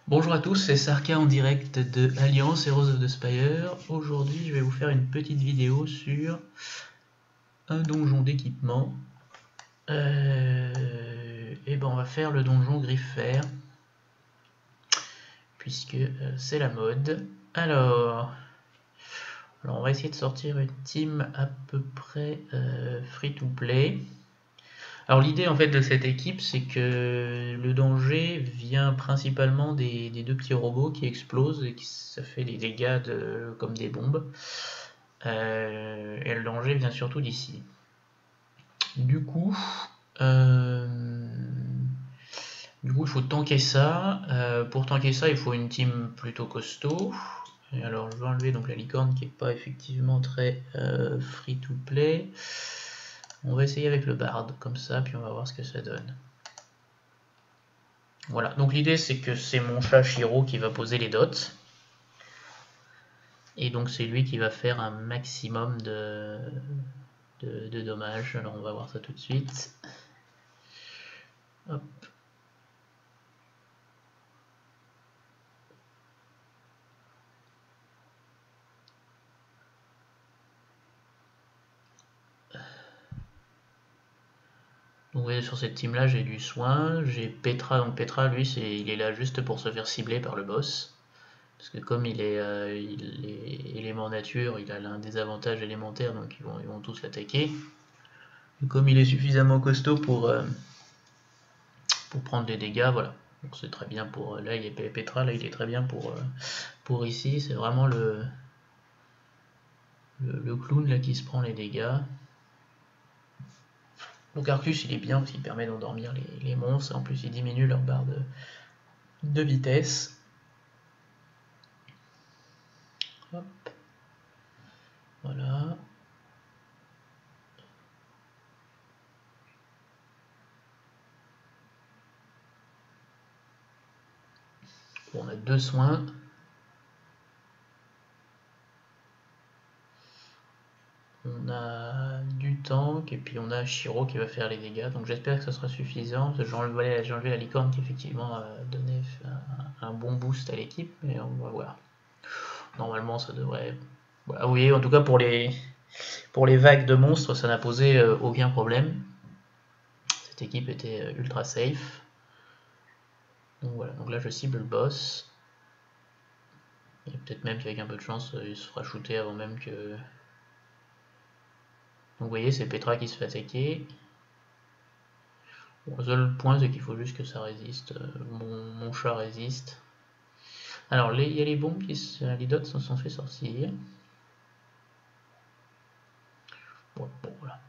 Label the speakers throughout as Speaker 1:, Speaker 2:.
Speaker 1: Bonjour à tous, c'est Sarka en direct de Alliance Heroes of the Spire. Aujourd'hui, je vais vous faire une petite vidéo sur un donjon d'équipement. Et ben, on va faire le donjon Griffer, puisque c'est la mode. Alors, on va essayer de sortir une team à peu près free to play. Alors l'idée en fait de cette équipe, c'est que le danger vient principalement des deux petits robots qui explosent et ça fait des dégâts comme des bombes. Et le danger vient surtout d'ici. Du coup, euh, il faut tanker ça. Pour tanker ça, il faut une team plutôt costaud. Et alors je vais enlever donc la licorne qui n'est pas effectivement très free to play. On va essayer avec le bard comme ça, puis on va voir ce que ça donne. Voilà, donc l'idée c'est que c'est mon chat Shiro qui va poser les dots. Et donc c'est lui qui va faire un maximum de dommages. Alors on va voir ça tout de suite. Hop. Donc vous voyez sur cette team là j'ai du soin, j'ai Petra, donc Petra lui il est là juste pour se faire cibler par le boss. Parce que comme il est élément nature, il a un désavantage élémentaire, donc ils vont tous l'attaquer. Comme il est suffisamment costaud pour prendre des dégâts, voilà. Donc c'est très bien pour. Là il est Petra, là il est très bien pour ici. C'est vraiment le clown là qui se prend les dégâts. Donc Arcus il est bien parce qu'il permet d'endormir les monstres et en plus il diminue leur barre de vitesse. Hop. Voilà. Bon, on a 2 soins. On a du tank et puis on a Shiro qui va faire les dégâts. Donc j'espère que ça sera suffisant. J'ai enlevé la licorne qui effectivement donnait un bon boost à l'équipe, mais on va voir. Normalement ça devrait. Voilà, oui, en tout cas pour les vagues de monstres, ça n'a posé aucun problème. Cette équipe était ultra safe. Donc voilà, donc là je cible le boss. Et peut-être même qu'avec un peu de chance, il se fera shooter avant même que. Donc vous voyez, c'est Petra qui se fait attaquer. Bon, le seul point, c'est qu'il faut juste que ça résiste. Mon chat résiste. Alors, il y a les bombes les dots se sont fait sortir. Bon, voilà.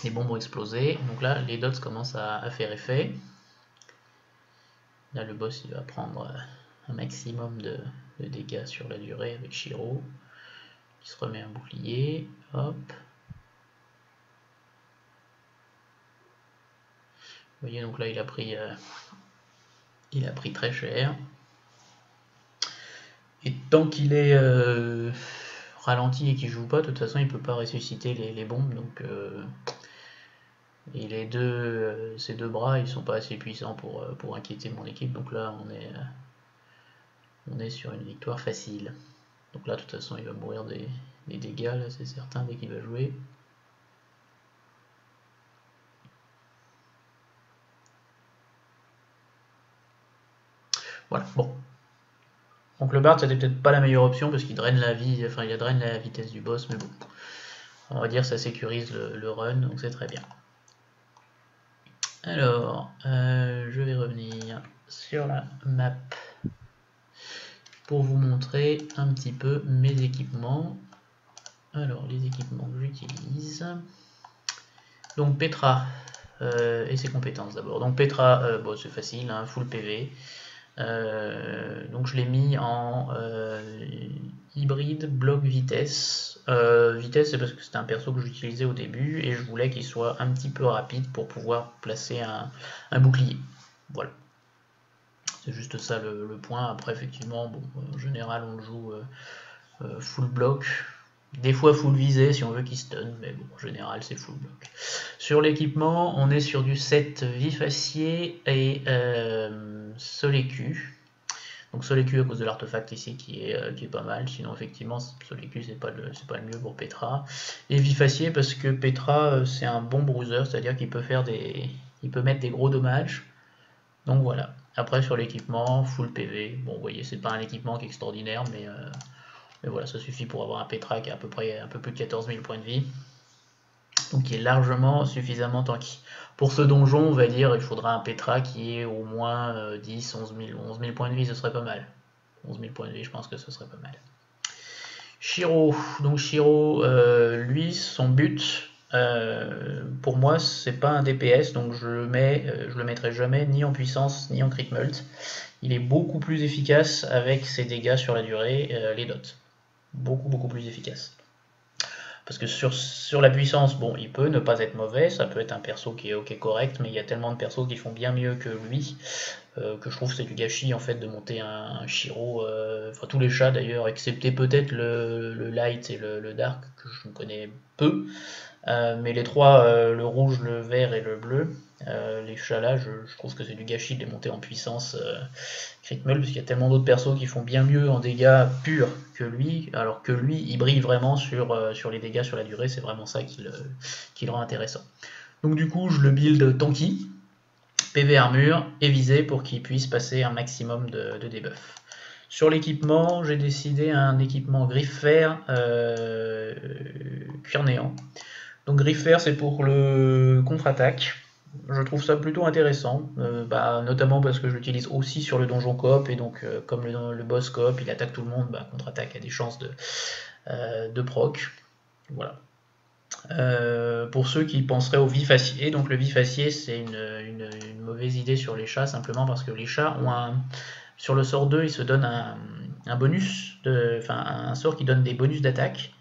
Speaker 1: Les bombes ont explosé. Donc là, les dots commencent à faire effet. Là, le boss, il va prendre un maximum de dégâts sur la durée avec Shiro. Qui se remet un bouclier. Hop. Vous voyez, donc là, il a pris très cher. Et tant qu'il est ralenti et qu'il joue pas, de toute façon, il peut pas ressusciter les bombes. Donc, et ces deux bras, ils sont pas assez puissants pour inquiéter mon équipe. Donc là, on est sur une victoire facile. Donc là, de toute façon, il va mourir des dégâts, là, c'est certain, dès qu'il va jouer. Voilà, bon. Donc le Bard, c'était peut-être pas la meilleure option parce qu'il draine la vie, enfin il draine la vitesse du boss, mais bon. On va dire que ça sécurise le run, donc c'est très bien. Alors, je vais revenir sur la map pour vous montrer un petit peu mes équipements. Alors, les équipements que j'utilise. Donc Petra et ses compétences d'abord. Donc Petra, bon, c'est facile, hein, full PV. Donc je l'ai mis en hybride bloc vitesse. Vitesse, c'est parce que c'était un perso que j'utilisais au début et je voulais qu'il soit un petit peu rapide pour pouvoir placer un bouclier. Voilà. C'est juste ça le point. Après, effectivement, bon, en général, on le joue full bloc. Des fois full visée si on veut qu'il stun, mais bon, en général c'est full bloc. Sur l'équipement, on est sur du 7 vif acier et sol écu. Donc sol écu à cause de l'artefact ici qui est pas mal, sinon effectivement sol écu c'est pas le mieux pour Petra. Et vif acier parce que Petra c'est un bon bruiser, c'est-à-dire qu'il peut il peut mettre des gros dommages. Donc voilà. Après sur l'équipement, full PV. Bon vous voyez c'est pas un équipement qui est extraordinaire, mais voilà, ça suffit pour avoir un Petra qui a à peu près un peu plus de 14 000 points de vie. Donc qui est largement suffisamment tanky. Pour ce donjon, on va dire, il faudra un Petra qui ait au moins 10, 11 000 points de vie, ce serait pas mal. 11 000 points de vie, je pense que ce serait pas mal. Shiro, donc Shiro, lui, son but, pour moi, c'est pas un DPS, donc je le mettrai jamais ni en puissance ni en crit mult. Il est beaucoup plus efficace avec ses dégâts sur la durée, les dots. Beaucoup plus efficace. Parce que sur la puissance, bon, il peut ne pas être mauvais, ça peut être un perso qui est ok correct, mais il y a tellement de persos qui font bien mieux que lui, que je trouve que c'est du gâchis en fait de monter un Shiro, enfin tous les chats d'ailleurs, excepté peut-être le light et le dark, que je connais peu, mais les trois, le rouge, le vert et le bleu, les chats là, je trouve que c'est du gâchis de les monter en puissance crit mult, parce qu'il y a tellement d'autres persos qui font bien mieux en dégâts purs que lui, alors que lui, il brille vraiment sur les dégâts sur la durée, c'est vraiment ça qui le rend intéressant. Donc du coup, je le build tanky, PV armure et visée pour qu'il puisse passer un maximum de debuff. Sur l'équipement, j'ai décidé un équipement griffe fer cuir néant. Donc griffe fer, c'est pour le contre-attaque. Je trouve ça plutôt intéressant, notamment parce que je l'utilise aussi sur le donjon coop, et donc comme le boss coop il attaque tout le monde, contre-attaque a des chances de proc. Voilà. Pour ceux qui penseraient au vif acier, donc le vif acier c'est une mauvaise idée sur les chats, simplement parce que les chats ont sur le sort 2 ils se donnent un bonus, un sort qui donne des bonus d'attaque.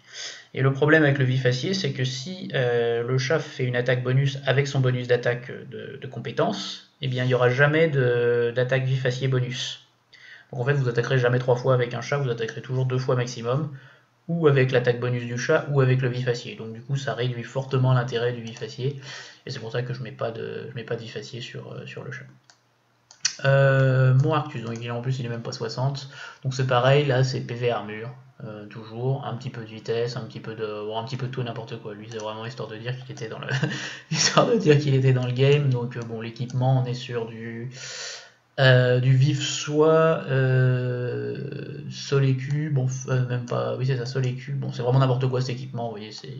Speaker 1: Et le problème avec le vif acier, c'est que si le chat fait une attaque bonus avec son bonus d'attaque de compétence, eh bien il n'y aura jamais d'attaque vif acier bonus. Donc en fait, vous attaquerez jamais 3 fois avec un chat, vous attaquerez toujours 2 fois maximum, ou avec l'attaque bonus du chat, ou avec le vif acier. Donc du coup, ça réduit fortement l'intérêt du vif acier, et c'est pour ça que je mets pas de vif acier sur le chat. Mon Arcus, donc en plus il est même pas 60, donc c'est pareil, là c'est PV armure. Toujours un petit peu de vitesse, un petit peu de tout et n'importe quoi. Lui c'est vraiment histoire de dire qu'il était dans le game. Donc bon, l'équipement, on est sur du vif soit sol écu, bon même pas, oui c'est ça, sol écu. Bon c'est vraiment n'importe quoi cet équipement, vous voyez, c'est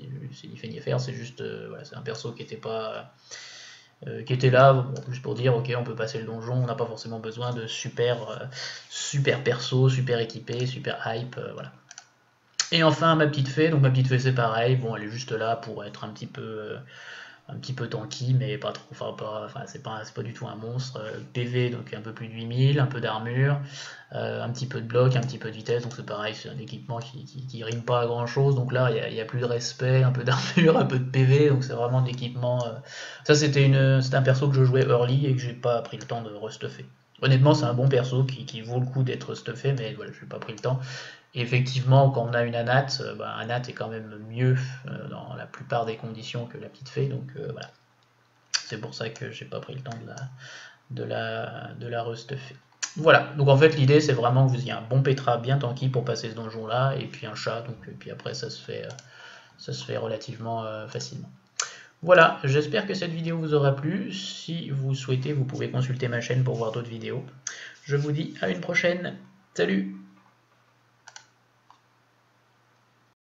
Speaker 1: ni fait ni à faire, c'est juste voilà, c'est un perso qui était pas qui était là, bon, juste pour dire ok on peut passer le donjon, on n'a pas forcément besoin de super perso, super équipé, super hype, voilà. Et enfin ma petite fée, donc ma petite fée c'est pareil, bon elle est juste là pour être un petit peu tanky, mais pas trop, c'est pas du tout un monstre. PV donc un peu plus de 8000, un peu d'armure, un petit peu de bloc, un petit peu de vitesse, donc c'est pareil, c'est un équipement qui rime pas à grand chose, donc là il y a plus de respect, un peu d'armure, un peu de PV, donc c'est vraiment l'équipement. Ça c'était un perso que je jouais early et que j'ai pas pris le temps de restuffer. Honnêtement c'est un bon perso qui vaut le coup d'être stuffé, mais voilà, j'ai pas pris le temps. Et effectivement, quand on a une Anat, Anat est quand même mieux dans la plupart des conditions que la petite fée, donc voilà. C'est pour ça que j'ai pas pris le temps de la restuffer. Voilà, donc en fait l'idée c'est vraiment que vous ayez un bon Petra bien tanky pour passer ce donjon là, et puis un chat, donc, et puis après ça se fait relativement facilement. Voilà, j'espère que cette vidéo vous aura plu. Si vous souhaitez, vous pouvez consulter ma chaîne pour voir d'autres vidéos. Je vous dis à une prochaine. Salut!